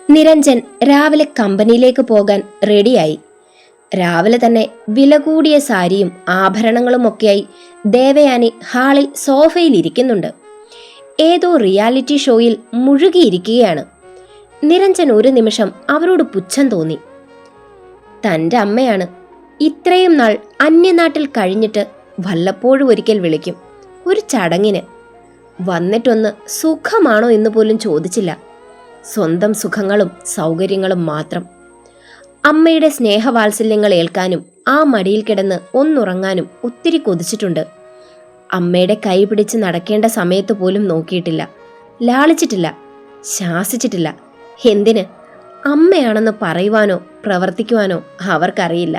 നിരഞ്ജൻ രാവിലെ കമ്പനിയിലേക്ക് പോകാൻ റെഡിയായി. രാവിലെ തന്നെ വില കൂടിയ സാരിയും ആഭരണങ്ങളുമൊക്കെയായി ദേവയാനി ഹാളിൽ സോഫയിൽ ഇരിക്കുന്നുണ്ട്. ഏതോ റിയാലിറ്റി ഷോയിൽ മുഴുകിയിരിക്കുകയാണ്. നിരഞ്ജൻ ഒരു നിമിഷം അവരോട് പുച്ഛം തോന്നി. തൻ്റെ അമ്മയാണ്. ഇത്രയും നാൾ അന്യനാട്ടിൽ കഴിഞ്ഞിട്ട് വല്ലപ്പോഴും ഒരിക്കൽ വിളിക്കും, ഒരു ചടങ്ങിന്. വന്നിട്ടൊന്ന് സുഖമാണോ എന്ന് പോലും ചോദിച്ചില്ല. സ്വന്തം സുഖങ്ങളും സൗകര്യങ്ങളും മാത്രം. അമ്മയുടെ സ്നേഹവാത്സല്യങ്ങൾ ഏൽക്കാനും ആ മടിയിൽ കിടന്ന് ഒന്നുറങ്ങാനും ഒത്തിരി കൊതിച്ചിട്ടുണ്ട്. അമ്മയുടെ കൈ പിടിച്ച് നടക്കേണ്ട സമയത്ത് പോലും നോക്കിയിട്ടില്ല, ലാളിച്ചിട്ടില്ല, ശാസിച്ചിട്ടില്ല. എന്തിന്? അമ്മയാണെന്ന് പറയുവാനോ പ്രവർത്തിക്കുവാനോ അവർക്കറിയില്ല.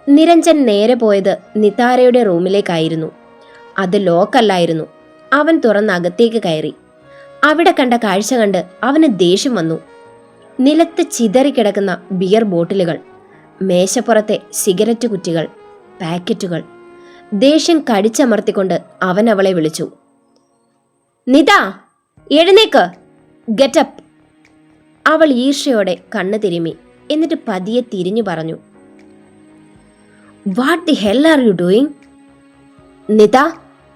നിരഞ്ജൻ നേരെ പോയത് നിതാരയുടെ റൂമിലേക്കായിരുന്നു. അത് ലോക്കല്ലായിരുന്നു. അവൻ തുറന്ന് അകത്തേക്ക് കയറി. അവിടെ കണ്ട കാഴ്ച കണ്ട് അവന് ദേഷ്യം വന്നു. നിലത്ത് ചിതറിക്കിടക്കുന്ന ബിയർ ബോട്ടിലുകൾ, മേശപ്പുറത്തെ സിഗരറ്റ് കുറ്റികൾ, പാക്കറ്റുകൾ. ദേഷ്യം കടിച്ചമർത്തിക്കൊണ്ട് അവൻ അവളെ വിളിച്ചു. നിത, എഴുന്നേക്ക്, ഗെറ്റപ്പ്. അവൾ ഈർഷ്യയോടെ കണ്ണു തിരുമ്മി. എന്നിട്ട് പതിയെ തിരിഞ്ഞു പറഞ്ഞു, what the hell are you doing? Nita,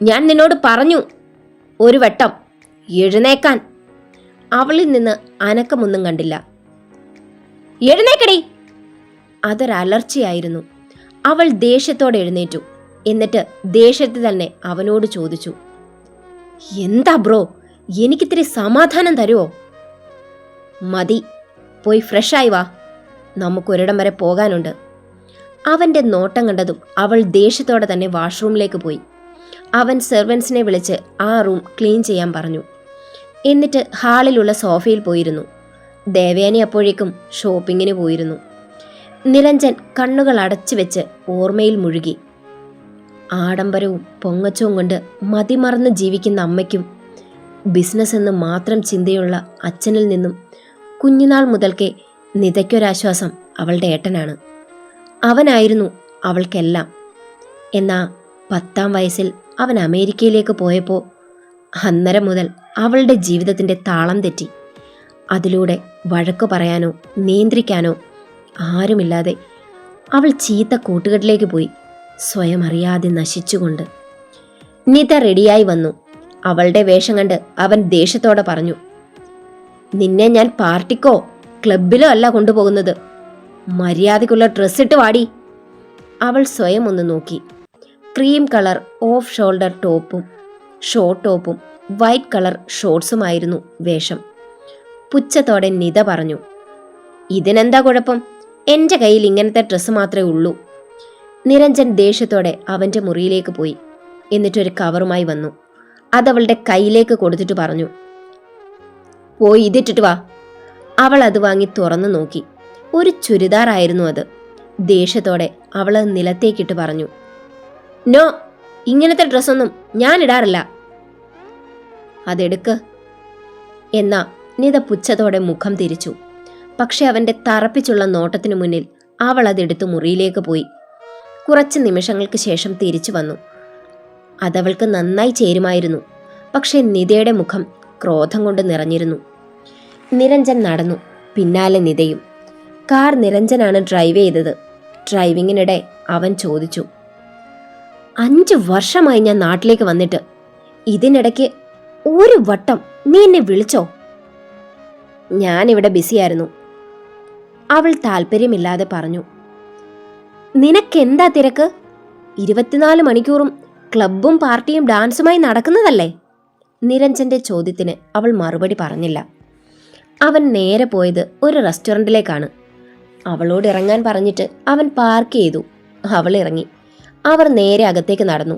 ഞാൻ നിന്നോട് പറഞ്ഞു ഒരു വട്ടം എഴുന്നേക്കാൻ. അവളിൽ നിന്ന് അനക്കമൊന്നും കണ്ടില്ല. എഴുന്നേക്കടി! അതൊരലർച്ചയായിരുന്നു. അവൾ ദേഷ്യത്തോടെ എഴുന്നേറ്റു. എന്നിട്ട് ദേഷ്യത്തിൽ തന്നെ അവനോട് ചോദിച്ചു, എന്താ ബ്രോ, എനിക്കിത്തിരി സമാധാനം തരുമോ? മതി, പോയി ഫ്രഷായി വാ, നമുക്കൊരിടം വരെ പോകാനുണ്ട്. അവൻ്റെ നോട്ടം കണ്ടതും അവൾ ദേഷ്യത്തോടെ തന്നെ വാഷ്റൂമിലേക്ക് പോയി. അവൻ സെർവൻസിനെ വിളിച്ച് ആ റൂം ക്ലീൻ ചെയ്യാൻ പറഞ്ഞു. എന്നിട്ട് ഹാളിലുള്ള സോഫയിൽ പോയിരുന്നു. ദേവയാനി അപ്പോഴേക്കും ഷോപ്പിങ്ങിന് പോയിരുന്നു. നിരഞ്ജൻ കണ്ണുകൾ അടച്ചു വെച്ച് ഓർമ്മയിൽ മുഴുകി. ആഡംബരവും പൊങ്ങച്ചവും കൊണ്ട് മതിമറന്ന് ജീവിക്കുന്ന അമ്മയ്ക്കും ബിസിനസ് എന്ന് മാത്രം ചിന്തയുള്ള അച്ഛനിൽ നിന്നും കുഞ്ഞുനാൾ മുതൽക്കേ നിതയ്ക്കൊരാശ്വാസം അവളുടെ ഏട്ടനാണ്. അവനായിരുന്നു അവൾക്കെല്ലാം. എന്നാ 10ാം വയസ്സിൽ അവൻ അമേരിക്കയിലേക്ക് പോയപ്പോൾ അന്നേരം മുതൽ അവളുടെ ജീവിതത്തിൻ്റെ താളം തെറ്റി. അതിലൂടെ വഴക്കു പറയാനോ നിയന്ത്രിക്കാനോ ആരുമില്ലാതെ അവൾ ചീത്ത കൂട്ടുകെട്ടിലേക്ക് പോയി, സ്വയം അറിയാതെ നശിച്ചുകൊണ്ട്. നിത റെഡിയായി വന്നു. അവളുടെ വേഷം കണ്ട് അവൻ ദേഷ്യത്തോടെ പറഞ്ഞു, നിന്നെ ഞാൻ പാർട്ടിക്കോ ക്ലബിലോ അല്ല കൊണ്ടുപോകുന്നത്. മര്യാദയ്ക്കുള്ള ഡ്രസ്സിട്ട് വാടി. അവൾ സ്വയം ഒന്ന് നോക്കി. ക്രീം കളർ ഓഫ് ഷോൾഡർ ടോപ്പും ഷോർട്ട് ടോപ്പും വൈറ്റ് കളർ ഷോർട്സുമായിരുന്നു വേഷം. പുച്ഛത്തോടെ നിത പറഞ്ഞു, ഇതിനെന്താ കുഴപ്പം? എൻ്റെ കയ്യിൽ ഇങ്ങനത്തെ ഡ്രസ്സ് മാത്രമേ ഉള്ളൂ. നിരഞ്ജൻ ദേഷ്യത്തോടെ അവൻ്റെ മുറിയിലേക്ക് പോയി. എന്നിട്ടൊരു കവറുമായി വന്നു. അതവളുടെ കയ്യിലേക്ക് കൊടുത്തിട്ട് പറഞ്ഞു, പോയി ഇതിട്ടിട്ട് വാ. അവൾ അത് വാങ്ങി തുറന്നു നോക്കി. ഒരു ചുരിദാറായിരുന്നു അത്. ദേഷ്യത്തോടെ അവൾ നിലത്തേക്കിട്ട് പറഞ്ഞു, നോ, ഇങ്ങനത്തെ ഡ്രസ്സൊന്നും ഞാൻ ഇടാറില്ല. അതെടുക്ക്. എന്നാ നിത പുച്ഛത്തോടെ മുഖം തിരിച്ചു. പക്ഷെ അവൻ്റെ തറപ്പിച്ചുള്ള നോട്ടത്തിനു മുന്നിൽ അവൾ അതെടുത്ത് മുറിയിലേക്ക് പോയി. കുറച്ച് നിമിഷങ്ങൾക്ക് ശേഷം തിരിച്ചു വന്നു. അതവൾക്ക് നന്നായി ചേരുമായിരുന്നു. പക്ഷെ നിതയുടെ മുഖം ക്രോധം കൊണ്ട് നിറഞ്ഞിരുന്നു. നിരഞ്ജൻ നടന്നു, പിന്നാലെ നിതയും. കാർ നിരഞ്ജനാണ് ഡ്രൈവ് ചെയ്തത്. ഡ്രൈവിങ്ങിനിടെ അവൻ ചോദിച്ചു, 5 വർഷമായി ഞാൻ നാട്ടിലേക്ക് വന്നിട്ട് ഇതിനിടയ്ക്ക് ഒരു വട്ടം നീ എന്നെ വിളിച്ചോ? ഞാനിവിടെ ബിസിയായിരുന്നു. അവൾ താല്പര്യമില്ലാതെ പറഞ്ഞു. നിനക്കെന്താ തിരക്ക്? 24 മണിക്കൂറും ക്ലബും പാർട്ടിയും ഡാൻസുമായി നടക്കുന്നതല്ലേ? നിരഞ്ജന്റെ ചോദ്യത്തിന് അവൾ മറുപടി പറഞ്ഞില്ല. അവൻ നേരെ പോയത് ഒരു റെസ്റ്റോറൻറ്റിലേക്കാണ്. അവളോട് ഇറങ്ങാൻ പറഞ്ഞിട്ട് അവൻ പാർക്ക് ചെയ്തു. അവൾ ഇറങ്ങി. അവർ നേരെ അകത്തേക്ക് നടന്നു.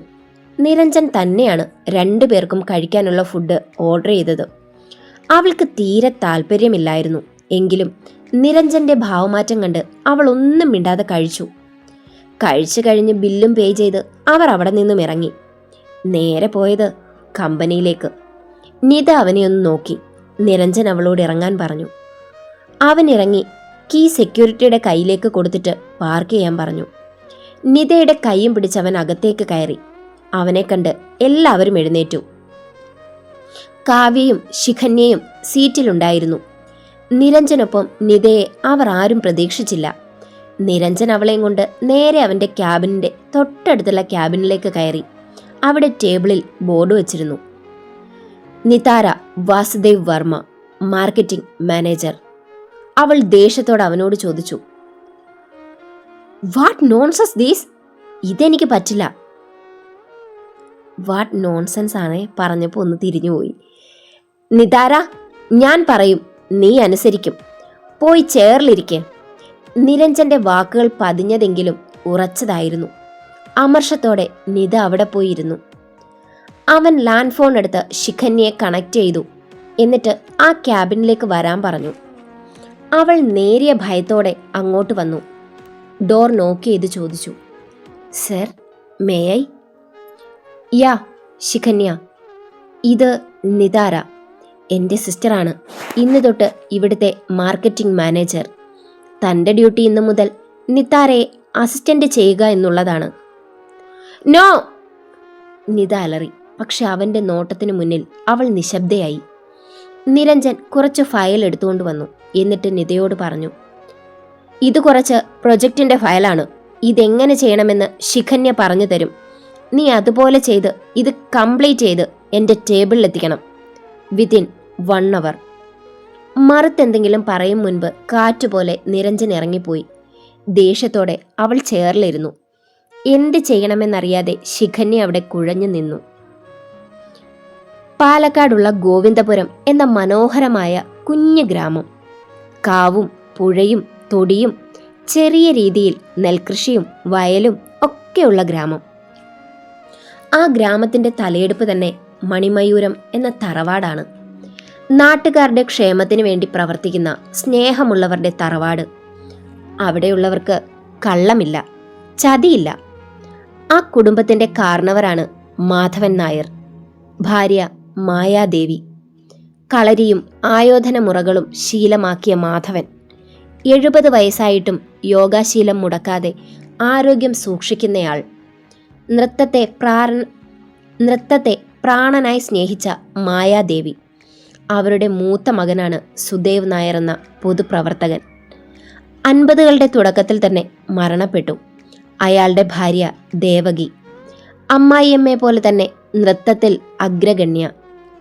നിരഞ്ജൻ തന്നെയാണ് 2 പേർക്കും കഴിക്കാനുള്ള ഫുഡ് ഓർഡർ ചെയ്തത്. അവൾക്ക് തീരെ താല്പര്യമില്ലായിരുന്നു. എങ്കിലും നിരഞ്ജന്റെ ഭാവമാറ്റം കണ്ട് അവൾ ഒന്നും മിണ്ടാതെ കഴിച്ചു. കഴിച്ചു കഴിഞ്ഞ് ബില്ലും പേ ചെയ്ത് അവർ അവിടെ നിന്നും ഇറങ്ങി. നേരെ പോയത് കമ്പനിയിലേക്ക്. നിത അവനെ ഒന്ന് നോക്കി. നിരഞ്ജൻ അവളോട് ഇറങ്ങാൻ പറഞ്ഞു. അവൻ ഇറങ്ങി കീ സെക്യൂരിറ്റിയുടെ കയ്യിലേക്ക് കൊടുത്തിട്ട് പാർക്ക് ചെയ്യാൻ പറഞ്ഞു. നിതയുടെ കൈയും പിടിച്ചവൻ അകത്തേക്ക് കയറി. അവനെ കണ്ട് എല്ലാവരും എഴുന്നേറ്റു. കാവ്യയും ശിഖന്യയും സീറ്റിലുണ്ടായിരുന്നു. നിരഞ്ജനൊപ്പം നിതയെ അവർ ആരും പ്രതീക്ഷിച്ചില്ല. നിരഞ്ജൻ അവളെയും കൊണ്ട് നേരെ അവൻ്റെ ക്യാബിനിൻ്റെ തൊട്ടടുത്തുള്ള ക്യാബിനിലേക്ക് കയറി. അവിടെ ടേബിളിൽ ബോർഡ് വച്ചിരുന്നു. Nithara Vasudev Varma, marketing manager. അവൾ ദേഷ്യത്തോടെ അവനോട് ചോദിച്ചു, വാട്ട് നോൺസെൻസ് ദീസ്? ഇതെനിക്ക് പറ്റില്ല. വാട്ട് നോൺസെൻസ് ആണ് പറഞ്ഞപ്പോൾ ഒന്ന് തിരിഞ്ഞുപോയി. നിതാര, ഞാൻ പറയും, നീ അനുസരിക്കും. പോയി ചെയറിലിരിക്കെ. നിരഞ്ജന്റെ വാക്കുകൾ പതിഞ്ഞതെങ്കിലും ഉറച്ചതായിരുന്നു. അമർഷത്തോടെ നിത അവിടെ പോയിരുന്നു. അവൻ ലാൻഡ് ഫോൺ എടുത്ത് ശിഖന്യയെ കണക്ട് ചെയ്തു. എന്നിട്ട് ആ ക്യാബിനിലേക്ക് വരാൻ പറഞ്ഞു. അവൾ നേരിയ ഭയത്തോടെ അങ്ങോട്ട് വന്നു. ഡോർ നോക്ക് ചെയ്ത് ചോദിച്ചു, സർ, മേ ഐ? യാ ശിഖന്യ, ഇത് നിതാര, എൻ്റെ സിസ്റ്ററാണ്. ഇന്ന് തൊട്ട് ഇവിടുത്തെ മാർക്കറ്റിംഗ് മാനേജർ. തൻ്റെ ഡ്യൂട്ടി ഇന്നു മുതൽ നിതാരയെ അസിസ്റ്റൻ്റ് ചെയ്യുക എന്നുള്ളതാണ്. നോ! നിത അലറി. പക്ഷെ അവൻ്റെ നോട്ടത്തിനു മുന്നിൽ അവൾ നിശബ്ദയായി. നിരഞ്ജൻ കുറച്ച് ഫയൽ എടുത്തുകൊണ്ട് വന്നു. എന്നിട്ട് നിതയോട് പറഞ്ഞു, ഇത് കുറച്ച് പ്രൊജക്റ്റിൻ്റെ ഫയലാണ്. ഇതെങ്ങനെ ചെയ്യണമെന്ന് ശിഖന്യ പറഞ്ഞു തരും. നീ അതുപോലെ ചെയ്ത് ഇത് കംപ്ലീറ്റ് ചെയ്ത് എൻ്റെ ടേബിളിലെത്തിക്കണം വിത്തിൻ 1 hour. മറുത്തെന്തെങ്കിലും പറയും മുൻപ് കാറ്റുപോലെ നിരഞ്ജൻ ഇറങ്ങിപ്പോയി. ദേഷ്യത്തോടെ അവൾ ചെയറിലിരുന്നു. എന്ത് ചെയ്യണമെന്നറിയാതെ ശിഖന്യ അവിടെ കുഴഞ്ഞു നിന്നു. പാലക്കാടുള്ള ഗോവിന്ദപുരം എന്ന മനോഹരമായ കുഞ്ഞു ഗ്രാമം. കാവും പുഴയും തൊടിയും ചെറിയ രീതിയിൽ നെൽകൃഷിയും വയലും ഒക്കെയുള്ള ഗ്രാമം. ആ ഗ്രാമത്തിൻ്റെ തലയെടുപ്പ് തന്നെ മണിമയൂരം എന്ന തറവാടാണ്. നാട്ടുകാരുടെ ക്ഷേമത്തിന് വേണ്ടി പ്രവർത്തിക്കുന്ന സ്നേഹമുള്ളവരുടെ തറവാട്. അവിടെയുള്ളവർക്ക് കള്ളമില്ല, ചതിയില്ല. ആ കുടുംബത്തിൻ്റെ കാരണവരാണ് മാധവൻ നായർ, ഭാര്യ മായാദേവി. കളരിയും ആയോധന മുറകളും ശീലമാക്കിയ മാധവൻ 70 വയസ്സായിട്ടും യോഗാശീലം മുടക്കാതെ ആരോഗ്യം സൂക്ഷിക്കുന്നയാൾ. നൃത്തത്തെ പ്രാണനായി സ്നേഹിച്ച മായാദേവി. അവരുടെ മൂത്ത മകനാണ് സുദേവ് നായർ എന്ന പൊതുപ്രവർത്തകൻ. 50കളുടെ തുടക്കത്തിൽ തന്നെ മരണപ്പെട്ടു. അയാളുടെ ഭാര്യ ദേവകി, അമ്മായിയമ്മയെ പോലെ തന്നെ നൃത്തത്തിൽ അഗ്രഗണ്യ.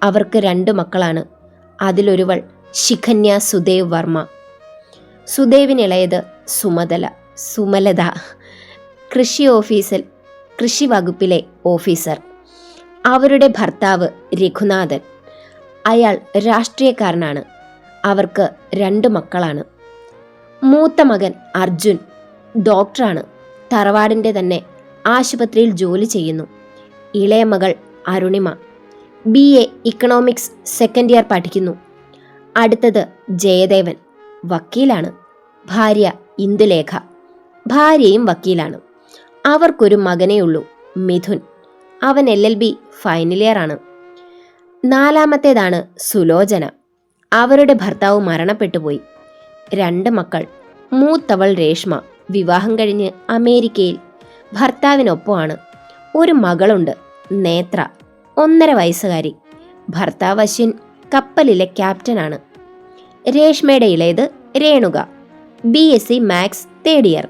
അവർക്ക് 2 മക്കളാണ്. അതിലൊരുവൾ ശിഖന്യ സുദേവ് വർമ്മ. സുദേവിനിളയത് സുമലത, കൃഷി വകുപ്പിലെ ഓഫീസർ. അവരുടെ ഭർത്താവ് രഘുനാഥൻ. അയാൾ രാഷ്ട്രീയക്കാരനാണ്. അവർക്ക് 2 മക്കളാണ്. മൂത്ത മകൻ അർജുൻ ഡോക്ടറാണ്. തറവാടിൻ്റെ തന്നെ ആശുപത്രിയിൽ ജോലി ചെയ്യുന്നു. ഇളയ മകൾ Arunima BA economics 2nd year പഠിക്കുന്നു. അടുത്തത് ജയദേവൻ, വക്കീലാണ്. ഭാര്യ ഇന്ദുലേഖ, ഭാര്യയും വക്കീലാണ്. അവർക്കൊരു മകനേയുള്ളൂ, മിഥുൻ. അവൻ LLB ഫൈനൽ ഇയർ ആണ്. 4ാമത്തേതാണ് സുലോചന. അവരുടെ ഭർത്താവ് മരണപ്പെട്ടുപോയി. 2 മക്കൾ. മൂത്തവൾ രേഷ്മ, വിവാഹം കഴിഞ്ഞ് അമേരിക്കയിൽ ഭർത്താവിനൊപ്പമാണ്. ഒരു മകളുണ്ട്, നേത്ര, 1.5 വയസ്സുകാരി. ഭർത്താവ് അശ്വിൻ കപ്പലിലെ ക്യാപ്റ്റനാണ്. രേഷ്മയുടെ ഇളയത് Renuka, BSc maths 3rd year.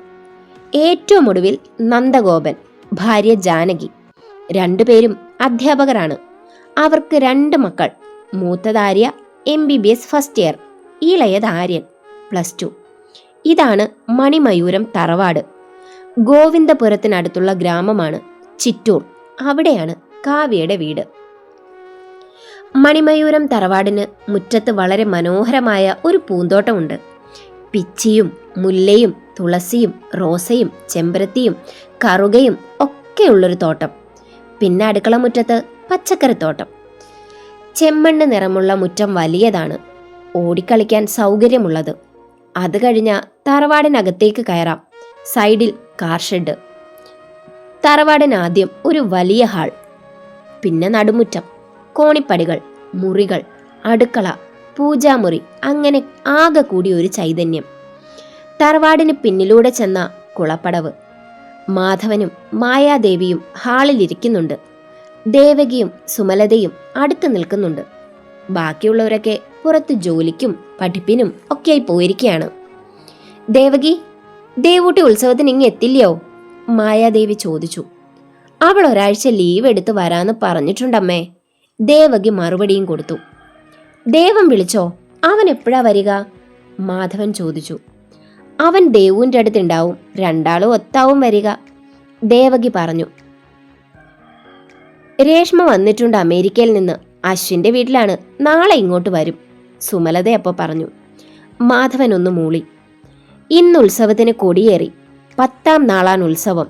ഏറ്റവും ഒടുവിൽ നന്ദഗോപൻ, ഭാര്യ ജാനകി. 2 പേരും അധ്യാപകരാണ്. അവർക്ക് 2 മക്കൾ. മൂത്തത് ആര്യ MBBS ഫസ്റ്റ് ഇയർ, ഇളയത് ആര്യൻ +2. ഇതാണ് മണിമയൂരം തറവാട്. ഗോവിന്ദപുരത്തിനടുത്തുള്ള ഗ്രാമമാണ് ചിറ്റൂർ. അവിടെയാണ് കാവ്യയുടെ വീട്. മണിമയൂരം തറവാടിന് മുറ്റത്ത് വളരെ മനോഹരമായ ഒരു പൂന്തോട്ടമുണ്ട്. പിച്ചിയും മുല്ലയും തുളസിയും റോസയും ചെമ്പരത്തിയും കറുകയും ഒക്കെയുള്ളൊരു തോട്ടം. പിന്നെ അടുക്കള മുറ്റത്ത് പച്ചക്കറിത്തോട്ടം. ചെമ്മണ്ണ് നിറമുള്ള മുറ്റം വലിയതാണ്, ഓടിക്കളിക്കാൻ സൗകര്യമുള്ളത്. അത് കഴിഞ്ഞാൽ തറവാടിനകത്തേക്ക് കയറാം. സൈഡിൽ കാർ ഷെഡ്. തറവാടിനാദ്യം ഒരു വലിയ ഹാൾ, പിന്നെ നടുമുറ്റം, കോണിപ്പടികൾ, മുറികൾ, അടുക്കള, പൂജാമുറി, അങ്ങനെ ആകെ കൂടി ഒരു ചൈതന്യം. തറവാടിന് പിന്നിലൂടെ ചെന്ന കുളപ്പടവ്. മാധവനും മായാദേവിയും ഹാളിലിരിക്കുന്നുണ്ട്. ദേവകിയും സുമലതയും അടുത്ത് നിൽക്കുന്നുണ്ട്. ബാക്കിയുള്ളവരൊക്കെ പുറത്ത് ജോലിക്കും പഠിപ്പിനും ഒക്കെയായി പോയിരിക്കുകയാണ്. ദേവകി, ദേവൂട്ടി ഉത്സവത്തിന് ഇങ്ങ് എത്തില്ലയോ? മായാദേവി ചോദിച്ചു. അവൾ ഒരാഴ്ച ലീവ് എടുത്ത് വരാന്ന് പറഞ്ഞിട്ടുണ്ടമ്മേ. ദേവകി മറുപടിയും കൊടുത്തു. ദേവൻ വിളിച്ചോ? അവൻ എപ്പോഴാ വരിക? മാധവൻ ചോദിച്ചു. അവൻ ദേവുവിൻ്റെ അടുത്തുണ്ടാവും, രണ്ടാളും ഒത്താവും വരിക, ദേവകി പറഞ്ഞു. രേഷ്മ വന്നിട്ടുണ്ട് അമേരിക്കയിൽ നിന്ന്. അശ്വിന്റെ വീട്ടിലാണ്, നാളെ ഇങ്ങോട്ട് വരും, സുമലത അപ്പോൾ പറഞ്ഞു. മാധവൻ ഒന്ന് മൂളി. ഇന്ന് ഉത്സവത്തിന് കൊടിയേറി. 10ാം നാളാണ് ഉത്സവം.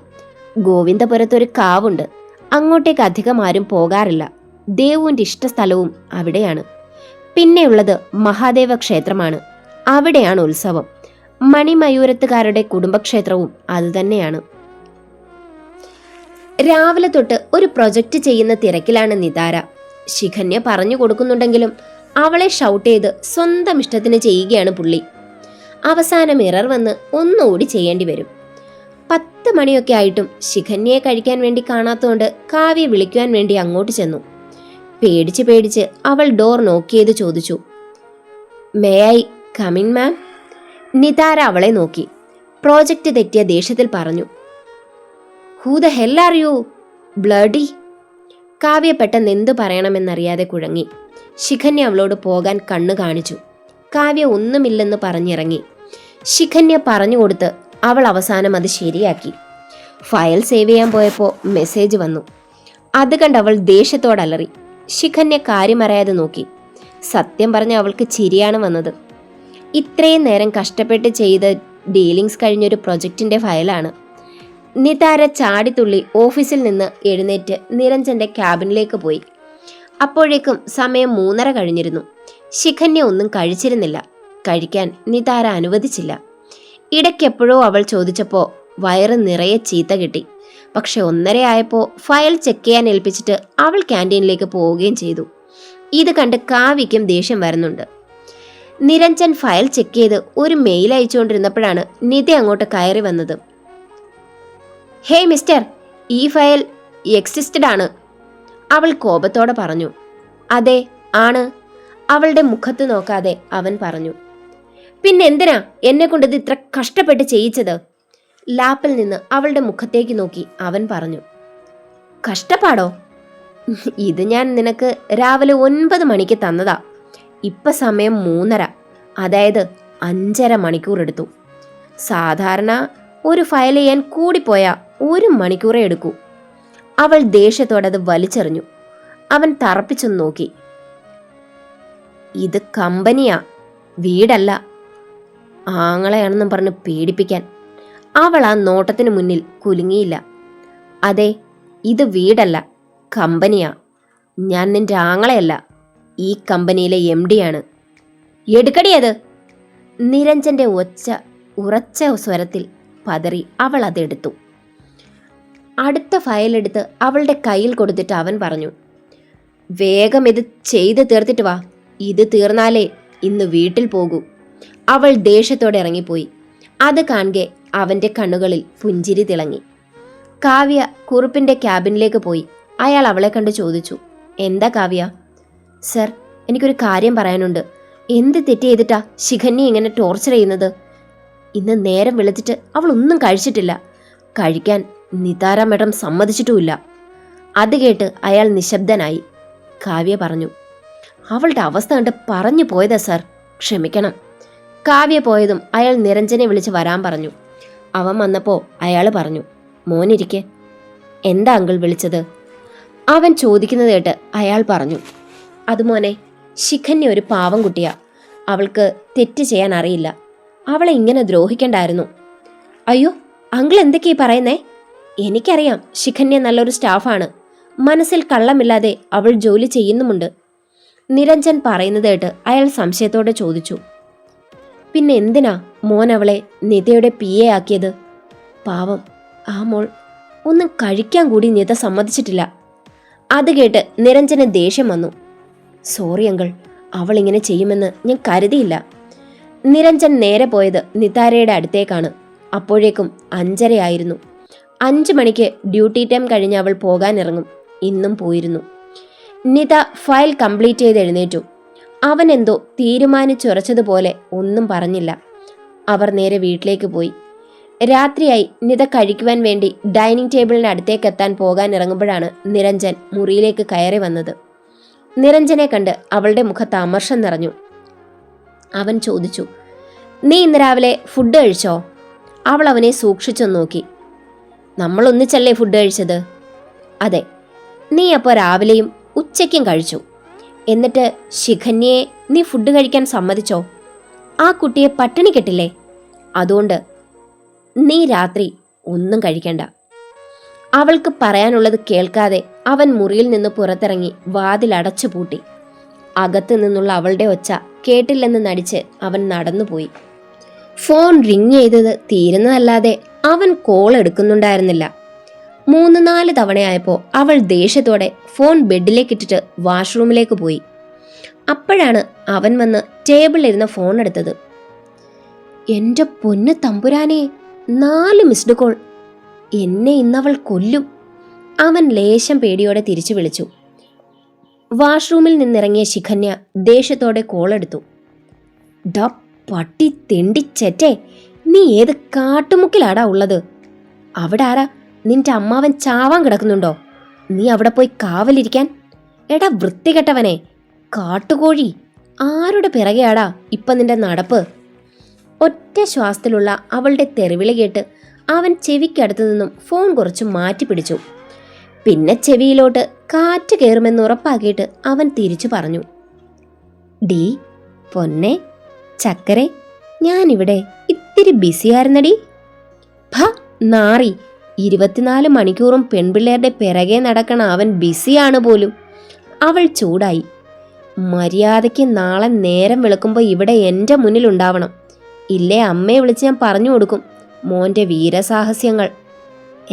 ഗോവിന്ദപുരത്തൊരു കാവുണ്ട്, അങ്ങോട്ടേക്ക് അധികം ആരും പോകാറില്ല. ദേവുവിൻ്റെ ഇഷ്ടസ്ഥലവും അവിടെയാണ്. പിന്നെയുള്ളത് മഹാദേവ ക്ഷേത്രമാണ്, അവിടെയാണ് ഉത്സവം. മണിമയൂരത്തുകാരുടെ കുടുംബക്ഷേത്രവും അതുതന്നെയാണ്. രാവിലെ തൊട്ട് ഒരു പ്രൊജക്റ്റ് ചെയ്യുന്ന തിരക്കിലാണ് നിതാര. ശിഖന്യ പറഞ്ഞു കൊടുക്കുന്നുണ്ടെങ്കിലും അവളെ ഷൗട്ട് ചെയ്ത് സ്വന്തം ഇഷ്ടത്തിന് ചെയ്യുകയാണ് പുള്ളി. അവസാനം മിറർ വന്ന് ഒന്നുകൂടി ചെയ്യേണ്ടി വരും. 10 മണിയൊക്കെ ആയിട്ടും ശിഖന്യയെ കഴിക്കാൻ വേണ്ടി കാണാത്തതുകൊണ്ട് കാവ്യ വിളിക്കുവാൻ വേണ്ടി അങ്ങോട്ട് ചെന്നു. പേടിച്ച് അവൾ ഡോർ നോക്ക് ചെയ്ത് ചോദിച്ചു, may I come in ma'am? Nithara അവളെ നോക്കി. പ്രോജക്റ്റ് തെറ്റിയ ദേഷ്യത്തിൽ പറഞ്ഞു, who the hell are you bloody? Kavya പെട്ടെന്ന് എന്തു പറയണമെന്നറിയാതെ കുഴങ്ങി. ശിഖന്യ അവളോട് പോകാൻ കണ്ണു കാണിച്ചു. കാവ്യ ഒന്നുമില്ലെന്ന് പറഞ്ഞിറങ്ങി. ശിഖന്യ പറഞ്ഞു കൊടുത്ത് അവൾ അവസാനം അത് ശരിയാക്കി. ഫയൽ സേവ് ചെയ്യാൻ പോയപ്പോൾ മെസ്സേജ് വന്നു. അത് കണ്ട് അവൾ ദേഷ്യത്തോടലറി. ശിഖന്യ കാര്യമറിയാതെ നോക്കി. സത്യം പറഞ്ഞ അവൾക്ക് ചിരിയാണ് വന്നത്. ഇത്രയും നേരം കഷ്ടപ്പെട്ട് ചെയ്ത ഡീലിങ്സ് കഴിഞ്ഞൊരു പ്രൊജക്റ്റിന്റെ ഫയലാണ്. നിതാര ചാടിത്തുള്ളി ഓഫീസിൽ നിന്ന് എഴുന്നേറ്റ് നിരഞ്ജന്റെ ക്യാബിനിലേക്ക് പോയി. അപ്പോഴേക്കും സമയം 3:30 കഴിഞ്ഞിരുന്നു. ശിഖന്യ ഒന്നും കഴിച്ചിരുന്നില്ല. കഴിക്കാൻ നിതാര അനുവദിച്ചില്ല. ഇടയ്ക്കെപ്പോഴോ അവൾ ചോദിച്ചപ്പോൾ വയറ് നിറയെ ചീത്ത കിട്ടി. പക്ഷെ 1:30 ആയപ്പോൾ ഫയൽ ചെക്ക് ചെയ്യാൻ ഏൽപ്പിച്ചിട്ട് അവൾ ക്യാൻറ്റീനിലേക്ക് പോവുകയും ചെയ്തു. ഇത് കണ്ട് കാവ്യയ്ക്കും ദേഷ്യം വരുന്നുണ്ട്. നിരഞ്ജൻ ഫയൽ ചെക്ക് ചെയ്ത് ഒരു മെയിൽ അയച്ചുകൊണ്ടിരുന്നപ്പോഴാണ് നിധി അങ്ങോട്ട് കയറി വന്നത്. ഹേയ് മിസ്റ്റർ, ഈ ഫയൽ എക്സിസ്റ്റഡ് ആണ്, അവൾ കോപത്തോടെ പറഞ്ഞു. അതെ ആണ്, അവളുടെ മുഖത്ത് നോക്കാതെ അവൻ പറഞ്ഞു. പിന്നെന്തിനാ എന്നെ കൊണ്ട് ഇത് ഇത്ര കഷ്ടപ്പെട്ട് ചെയ്യിച്ചത്? ലാപ്പിൽ നിന്ന് അവളുടെ മുഖത്തേക്ക് നോക്കി അവൻ പറഞ്ഞു. കഷ്ടപ്പാടോ? ഇത് ഞാൻ നിനക്ക് രാവിലെ 9 മണിക്ക് തന്നതാ. ഇപ്പൊ സമയം 3:30, അതായത് 5.5 മണിക്കൂർ എടുത്തു. സാധാരണ ഒരു ഫയൽ ചെയ്യാൻ കൂടിപ്പോയാ 1 മണിക്കൂറേ എടുക്കൂ. അവൾ ദേഷ്യത്തോടെ അത് വലിച്ചെറിഞ്ഞു. അവൻ തറപ്പിച്ചൊന്ന് നോക്കി. ഇത് കമ്പനിയാ, വീടല്ല. ആങ്ങളെയാണെന്നും പറഞ്ഞ് പേടിപ്പിക്കാൻ. അവൾ ആ നോട്ടത്തിന് മുന്നിൽ കുലുങ്ങിയില്ല. അതെ, ഇത് വീടല്ല, കമ്പനിയാ. ഞാൻ നിന്റെ ആങ്ങളെയല്ല, ഈ കമ്പനിയിലെ MD ആണ്. എടുക്കടിയത്. നിരഞ്ജന്റെ ഉറച്ച സ്വരത്തിൽ പതറി അവൾ അതെടുത്തു. അടുത്ത ഫയലെടുത്ത് അവളുടെ കയ്യിൽ കൊടുത്തിട്ട് അവൻ പറഞ്ഞു, വേഗം ഇത് ചെയ്ത് തീർത്തിട്ട് വാ, ഇത് തീർന്നാലേ ഇന്ന് വീട്ടിൽ പോകൂ. അവൾ ദേഷ്യത്തോടെ ഇറങ്ങിപ്പോയി. അത് കാണെ അവന്റെ കണ്ണുകളിൽ പുഞ്ചിരി തിളങ്ങി. കാവ്യ കുറുപ്പിന്റെ ക്യാബിനിലേക്ക് പോയി. അയാൾ അവളെ കണ്ട് ചോദിച്ചു, എന്താ കാവ്യ? സർ, എനിക്കൊരു കാര്യം പറയാനുണ്ട്. എന്ത് തെറ്റ് ചെയ്തിട്ടാ ശിഖന്യെ ഇങ്ങനെ ടോർച്ചർ ചെയ്യുന്നത്? ഇന്ന് നേരം വെളുത്തിട്ട് അവൾ ഒന്നും കഴിച്ചിട്ടില്ല. കഴിക്കാൻ നിതാര മേഡം സമ്മതിച്ചിട്ടുമില്ല. അത് കേട്ട് അയാൾ നിശബ്ദനായി. കാവ്യ പറഞ്ഞു, അവളുടെ അവസ്ഥ കണ്ട് പറഞ്ഞു പോയതാ സർ, ക്ഷമിക്കണം. കാവ്യ പോയതും അയാൾ നിരഞ്ജനെ വിളിച്ച് വരാൻ പറഞ്ഞു. അവൻ വന്നപ്പോൾ അയാൾ പറഞ്ഞു, മോനിരിക്കെ. എന്താ അങ്കിൾ വിളിച്ചത്? അവൻ ചോദിക്കുന്നത് കേട്ട് അയാൾ പറഞ്ഞു, അത് മോനെ, ശിഖന്യ ഒരു പാവം കുട്ടിയാ. അവൾക്ക് തെറ്റ് ചെയ്യാൻ അറിയില്ല. അവളെ ഇങ്ങനെ ദ്രോഹിക്കണ്ടായിരുന്നു. അയ്യോ, അങ്കിൾ എന്തൊക്കെയാ പറയുന്നേ? എനിക്കറിയാം, ശിഖന്യ നല്ലൊരു സ്റ്റാഫാണ്. മനസ്സിൽ കള്ളമില്ലാതെ അവൾ ജോലി ചെയ്യുന്നുമുണ്ട്. നിരഞ്ജൻ പറയുന്നത് കേട്ട് അയാൾ സംശയത്തോടെ ചോദിച്ചു, പിന്നെ എന്തിനാ മോൻ അവളെ നിതയുടെ PA ആക്കിയത്? പാവം, ആ മോൾ ഒന്നും കഴിക്കാൻ കൂടി നിത സമ്മതിച്ചിട്ടില്ല. അത് കേട്ട് നിരഞ്ജന് ദേഷ്യം വന്നു. സോറി അങ്കിൾ, അവൾ ഇങ്ങനെ ചെയ്യുമെന്ന് ഞാൻ കരുതിയില്ല. നിരഞ്ജൻ നേരെ പോയത് നിതാരയുടെ അടുത്തേക്കാണ്. അപ്പോഴേക്കും 5:30 ആയിരുന്നു. 5 മണിക്ക് ഡ്യൂട്ടി ടൈം കഴിഞ്ഞ് അവൾ പോകാനിറങ്ങും. ഇന്നും പോയിരുന്നു. നിത ഫയൽ കംപ്ലീറ്റ് ചെയ്ത് എഴുന്നേറ്റു. അവൻ എന്തോ തീരുമാനിച്ചുറച്ചതുപോലെ ഒന്നും പറഞ്ഞില്ല. അവർ നേരെ വീട്ടിലേക്ക് പോയി. രാത്രിയായി. നിത കഴിക്കുവാൻ വേണ്ടി ഡൈനിങ് ടേബിളിന് അടുത്തേക്ക് എത്താൻ പോകാൻ ഇറങ്ങുമ്പോഴാണ് നിരഞ്ജൻ മുറിയിലേക്ക് കയറി വന്നത്. നിരഞ്ജനെ കണ്ട് അവളുടെ മുഖത്ത് അമർഷം നിറഞ്ഞു. അവൻ ചോദിച്ചു, നീ ഇന്ന് രാവിലെ ഫുഡ് കഴിച്ചോ? അവൾ അവനെ സൂക്ഷിച്ചു നോക്കി. നമ്മൾ ഒന്നിച്ചല്ലേ ഫുഡ് കഴിച്ചത്? അതെ. നീ അപ്പോൾ രാവിലെയും ഉച്ചയ്ക്കും കഴിച്ചു. എന്നിട്ട് ശിഖന്യയെ നീ ഫുഡ് കഴിക്കാൻ സമ്മതിച്ചോ? ആ കുട്ടിയെ പട്ടിണി കെട്ടില്ലേ? അതുകൊണ്ട് നീ രാത്രി ഒന്നും കഴിക്കണ്ട. അവൾക്ക് പറയാനുള്ളത് കേൾക്കാതെ അവൻ മുറിയിൽ നിന്ന് പുറത്തിറങ്ങി വാതിലടച്ചു പൂട്ടി. അകത്തു നിന്നുള്ള അവളുടെ ഒച്ച കേട്ടില്ലെന്ന് നടിച്ച് അവൻ നടന്നുപോയി. ഫോൺ റിങ് ചെയ്തത് തീരുന്നതല്ലാതെ അവൻ കോൾ എടുക്കുന്നുണ്ടായിരുന്നില്ല. 3-4 തവണയായപ്പോൾ അവൾ ദേഷ്യത്തോടെ ഫോൺ ബെഡിലേക്കിട്ടിട്ട് വാഷ്റൂമിലേക്ക് പോയി. അപ്പോഴാണ് അവൻ വന്ന് ടേബിളിലിരുന്ന ഫോൺ എടുത്തത്. എൻ്റെ പൊന്ന് തമ്പുരാനെ, 4 മിസ്ഡ് കോൾ! എന്നെ ഇന്നവൾ കൊല്ലും. അവൻ ലേശം പേടിയോടെ തിരിച്ചു വിളിച്ചു. വാഷ്റൂമിൽ നിന്നിറങ്ങിയ ശിഖന്യ ദേഷ്യത്തോടെ കോളെടുത്തു. ഡാ പട്ടി തെണ്ടിച്ചെറ്റേ, നീ ഏത് കാട്ടുമുക്കിലാടാ ഉള്ളത്? അവിടെ ആരാ? നിന്റെ അമ്മാവൻ ചാവാൻ കിടക്കുന്നുണ്ടോ? നീ അവിടെ പോയി കാവലിരിക്കാൻ? എടാ വൃത്തികെട്ടവനെ, കാട്ടുകോഴി! ആരുടെ പിറകെയാടാ ഇപ്പം നിന്റെ നടപ്പ്? ഒറ്റ ശ്വാസത്തിലുള്ള അവളുടെ തെറിവിളി കേട്ട് അവൻ ചെവിക്കടുത്തു നിന്നും ഫോൺ കുറച്ച് മാറ്റി പിടിച്ചു. പിന്നെ ചെവിയിലോട്ട് കാറ്റ് കയറുമെന്ന് ഉറപ്പാക്കിയിട്ട് അവൻ തിരിച്ചു പറഞ്ഞു, ഡീ പൊന്നെ ചക്കരെ, ഞാനിവിടെ ഇത്തിരി ബിസിയായിരുന്നടി. ഭ നാറി, 24 മണിക്കൂറും പെൺപിള്ളേരുടെ പിറകെ നടക്കണ അവൻ ബിസിയാണ് പോലും. അവൾ ചൂടായി. മര്യാദയ്ക്ക് നാളെ നേരം വെളുക്കുമ്പോൾ ഇവിടെ എൻ്റെ മുന്നിലുണ്ടാവണം. ഇല്ലേ അമ്മയെ വിളിച്ച് ഞാൻ പറഞ്ഞു കൊടുക്കും മോൻ്റെ വീരസാഹസ്യങ്ങൾ.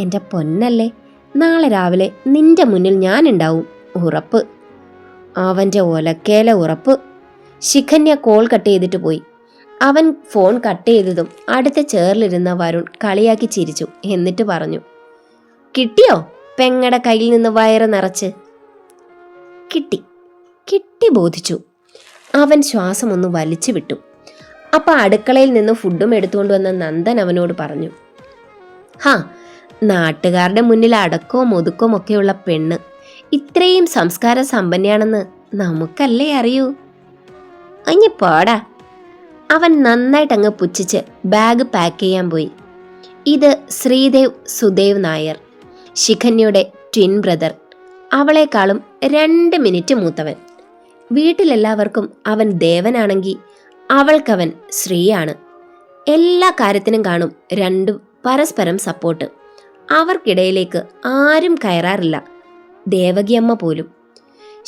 എൻ്റെ പൊന്നല്ലേ, നാളെ രാവിലെ നിന്റെ മുന്നിൽ ഞാനുണ്ടാവും, ഉറപ്പ്. അവൻ്റെ ഒലക്കേല ഉറപ്പ്. ശിഖന്യ കോൾ കട്ട് ചെയ്തിട്ട് പോയി. അവൻ ഫോൺ കട്ട് ചെയ്തതും അടുത്ത ചേറിലിരുന്ന വരുൺ കളിയാക്കി ചിരിച്ചു. എന്നിട്ട് പറഞ്ഞു, കിട്ടിയോ പെങ്ങടെ കയ്യിൽ നിന്ന് വയറ് നിറച്ച്? കിട്ടി ബോധിച്ചു. അവൻ ശ്വാസം ഒന്ന് വലിച്ചു വിട്ടു. അപ്പം അടുക്കളയിൽ നിന്ന് ഫുഡും എടുത്തുകൊണ്ട് വന്ന നന്ദൻ അവനോട് പറഞ്ഞു, ഹാ, നാട്ടുകാരുടെ മുന്നിൽ അടക്കവും ഒതുക്കവും ഒക്കെയുള്ള പെണ്ണ് ഇത്രയും സംസ്കാര സമ്പന്നയാണെന്ന് നമുക്കല്ലേ അറിയൂ. അഞ്ഞ് പോടാ. അവൻ നന്നായിട്ടങ്ങ് പുച്ഛിച്ച് ബാഗ് പാക്ക് ചെയ്യാൻ പോയി. ഇത് ശ്രീദേവ് സുദേവ് നായർ, ശിഖന്യയുടെ ട്വിൻ ബ്രദർ. അവളെക്കാളും 2 മിനിറ്റ് മൂത്തവൻ. വീട്ടിലെല്ലാവർക്കും അവൻ ദേവനാണെങ്കിൽ അവൾക്കവൻ ശ്രീയാണ്. എല്ലാ കാര്യത്തിനും കാണും രണ്ടും പരസ്പരം സപ്പോർട്ട്. അവർക്കിടയിലേക്ക് ആരും കയറാറില്ല, ദേവകിയമ്മ പോലും.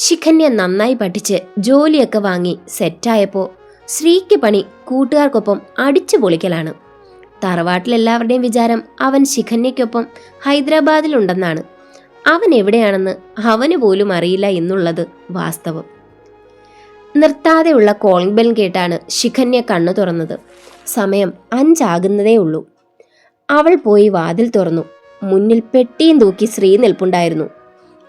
ശിഖന്യ നന്നായി പഠിച്ച് ജോലിയൊക്കെ വാങ്ങി സെറ്റായപ്പോൾ ശ്രീക്ക് പണി കൂട്ടുകാർക്കൊപ്പം അടിച്ചു പൊളിക്കലാണ്. തറവാട്ടിലെല്ലാവരുടെയും വിചാരം അവൻ ശിഖന്യയ്ക്കൊപ്പം ഹൈദരാബാദിലുണ്ടെന്നാണ്. അവൻ എവിടെയാണെന്ന് അവന് പോലും അറിയില്ല എന്നുള്ളത് വാസ്തവം. നിർത്താതെയുള്ള കോളിംഗ് ബെൽ കേട്ടാണ് ശിഖന്യ കണ്ണു തുറന്നത്. സമയം 5 ആകുന്നതേ ഉള്ളൂ. അവൾ പോയി വാതിൽ തുറന്നു. മുന്നിൽ പെട്ടിയും തൂക്കി ശ്രീ നിൽപ്പുണ്ടായിരുന്നു.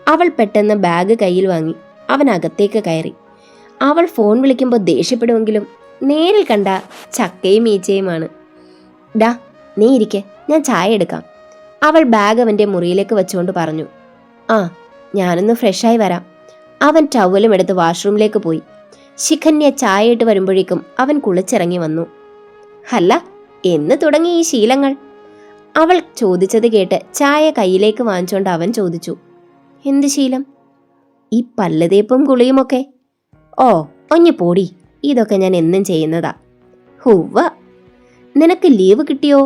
അവൾ പെട്ടെന്ന് ബാഗ് കയ്യിൽ വാങ്ങി അവൻ അകത്തേക്ക് കയറി. അവൾ ഫോൺ വിളിക്കുമ്പോൾ ദേഷ്യപ്പെടുമെങ്കിലും നേരിൽ കണ്ട ചക്കയും ഈച്ചയുമാണ്. ഡാ നീ ഇരിക്കെ, ഞാൻ ചായ എടുക്കാം. അവൾ ബാഗ് അവൻ്റെ മുറിയിലേക്ക് വെച്ചുകൊണ്ട് പറഞ്ഞു. ആ, ഞാനൊന്ന് ഫ്രഷായി വരാം. അവൻ ടവലും എടുത്ത് വാഷ്റൂമിലേക്ക് പോയി. ശിഖന്യ ചായ ഇട്ട് വരുമ്പോഴേക്കും അവൻ കുളിച്ചിറങ്ങി വന്നു. അല്ല, എന്ന് തുടങ്ങി ഈ ശീലങ്ങൾ? അവൾ ചോദിച്ചത് കേട്ട് ചായ കയ്യിലേക്ക് വാങ്ങിച്ചോണ്ട് അവൻ ചോദിച്ചു, എന്ത് ശീലം? ഈ പല്ലുതേപ്പും കുളിയുമൊക്കെ? ഓ ഒഞ്ഞു പോടി, ഇതൊക്കെ ഞാൻ എന്നും ചെയ്യുന്നതാ. ഹുവ്വ, നിനക്ക് ലീവ് കിട്ടിയോ?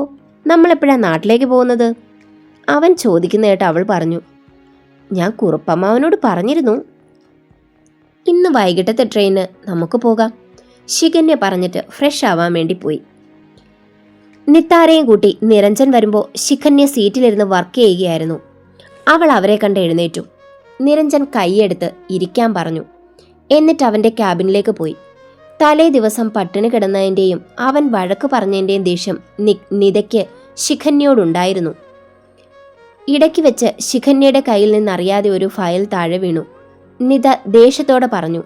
നമ്മളെപ്പോഴാ നാട്ടിലേക്ക് പോകുന്നത്? അവൻ ചോദിക്കുന്ന കേട്ട് അവൾ പറഞ്ഞു, ഞാൻ കുറുപ്പമ്മാവനോട് പറഞ്ഞിരുന്നു. ഇന്ന് വൈകിട്ടത്തെ ട്രെയിന് നമുക്ക് പോകാം. ശിഖന്യ പറഞ്ഞിട്ട് ഫ്രഷ് ആവാൻ വേണ്ടി പോയി. നിത്താരയും കൂട്ടി നിരഞ്ജൻ വരുമ്പോൾ ശിഖന്യ സീറ്റിലിരുന്ന് വർക്ക് ചെയ്യുകയായിരുന്നു. അവൾ അവരെ കണ്ട് എഴുന്നേറ്റു. നിരഞ്ജൻ കൈയെടുത്ത് ഇരിക്കാൻ പറഞ്ഞു. എന്നിട്ട് അവൻ്റെ ക്യാബിനിലേക്ക് പോയി. തലേ ദിവസം പട്ടിണി കിടന്നതിൻ്റെയും അവൻ വഴക്ക് പറഞ്ഞതിൻ്റെയും ദേഷ്യം നിതയ്ക്ക് ശിഖന്യയോടുണ്ടായിരുന്നു. ഇടയ്ക്ക് വെച്ച് ശിഖന്യയുടെ കയ്യിൽ നിന്നറിയാതെ ഒരു ഫയൽ താഴെ വീണു. നിത ദേഷ്യത്തോടെ പറഞ്ഞു,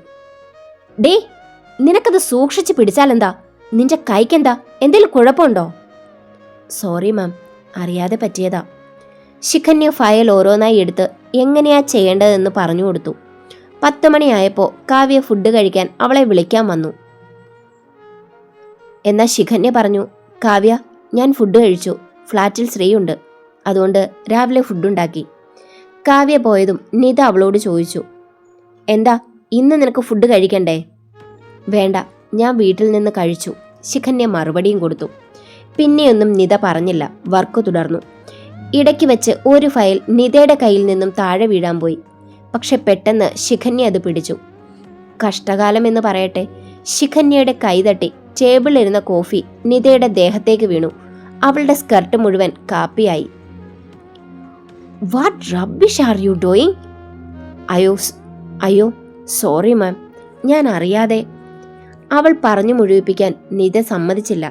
ഡേ നിനക്കത് സൂക്ഷിച്ച് പിടിച്ചാലെന്താ? നിന്റെ കൈക്കെന്താ? എന്തേലും കുഴപ്പമുണ്ടോ? സോറി മാം, അറിയാതെ പറ്റിയതാ. ശിഖന്യ ഫയൽ ഓരോന്നായി എടുത്ത് എങ്ങനെയാ ചെയ്യേണ്ടതെന്ന് പറഞ്ഞു കൊടുത്തു. 10 മണിയായപ്പോൾ കാവ്യ ഫുഡ് കഴിക്കാൻ അവളെ വിളിക്കാൻ വന്നു. എന്നാൽ ശിഖന്യ പറഞ്ഞു, കാവ്യ, ഞാൻ ഫുഡ് കഴിച്ചു. ഫ്ലാറ്റിൽ ശ്രീയുണ്ട്, അതുകൊണ്ട് രാവിലെ ഫുഡുണ്ടാക്കി. കാവ്യ പോയതും നിത അവളോട് ചോദിച്ചു, എന്താ ഇന്ന് നിനക്ക് ഫുഡ് കഴിക്കണ്ടേ? വേണ്ട, ഞാൻ വീട്ടിൽ നിന്ന് കഴിച്ചു. ശിഖന്യ മറുപടിയും കൊടുത്തു. പിന്നെയൊന്നും നിത പറഞ്ഞില്ല. വർക്ക് തുടർന്നു. ഇടയ്ക്ക് വെച്ച് ഒരു ഫയൽ നിതയുടെ കയ്യിൽ നിന്നും താഴെ വീഴാൻ പോയി. പക്ഷെ പെട്ടെന്ന് ശിഖന്യ അത് പിടിച്ചു. കഷ്ടകാലം എന്ന് പറയട്ടെ, ശിഖന്യയുടെ കൈ തട്ടി ടേബിളിലിരുന്ന കോഫി നിതയുടെ ദേഹത്തേക്ക് വീണു. അവളുടെ സ്കർട്ട് മുഴുവൻ കാപ്പിയായി. What rubbish are you doing? അയ്യോ സോറി മാം, ഞാൻ അറിയാതെ. അവൾ പറഞ്ഞു മുഴുവിപ്പിക്കാൻ നിത സമ്മതിച്ചില്ല.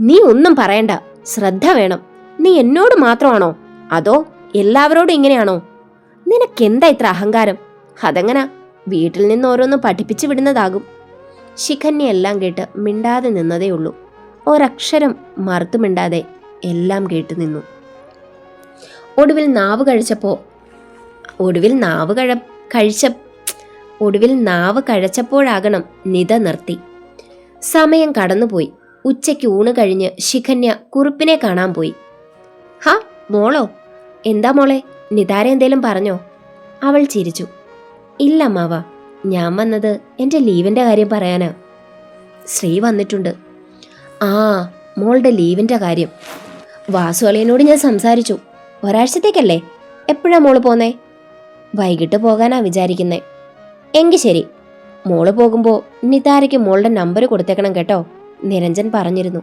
നീ ഒന്നും പറയണ്ട, ശ്രദ്ധ വേണം. നീ എന്നോട് മാത്രമാണോ അതോ എല്ലാവരോടും ഇങ്ങനെയാണോ? നിനക്കെന്താ ഇത്ര അഹങ്കാരം? അതെങ്ങനാ? വീട്ടിൽ നിന്ന് ഓരോന്ന് പഠിപ്പിച്ചു വിടുന്നതാകും. ശിഖന്യ എല്ലാം കേട്ട് മിണ്ടാതെ നിന്നതേയുള്ളൂ. ഒരക്ഷരം മറുത്തു മിണ്ടാതെ എല്ലാം കേട്ടു നിന്നു. ഒടുവിൽ നാവ് കഴിച്ചപ്പോഴാകണം നിത നിർത്തി. സമയം കടന്നുപോയി. ഉച്ചയ്ക്ക് ഊണ് കഴിഞ്ഞ് ശിഖന്യ കുറുപ്പിനെ കാണാൻ പോയി. ഹാ മോളോ? എന്താ മോളെ, നിതാര എന്തേലും പറഞ്ഞോ? അവൾ ചിരിച്ചു. ഇല്ല അമ്മാവ, ഞാൻ വന്നത് എൻ്റെ ലീവിൻ്റെ കാര്യം പറയാനാ. ശ്രീ വന്നിട്ടുണ്ട്. ആ, മോളുടെ ലീവിൻ്റെ കാര്യം വാസു അളിയനോട് ഞാൻ സംസാരിച്ചു. ഒരാഴ്ചത്തേക്കല്ലേ? എപ്പോഴാ മോള് പോന്നേ? വൈകിട്ട് പോകാനാ വിചാരിക്കുന്നേ. എങ്കിൽ ശരി, മോള് പോകുമ്പോൾ നിതാരയ്ക്ക് മോളുടെ നമ്പർ കൊടുത്തേക്കണം കേട്ടോ, നിരഞ്ജൻ പറഞ്ഞിരുന്നു.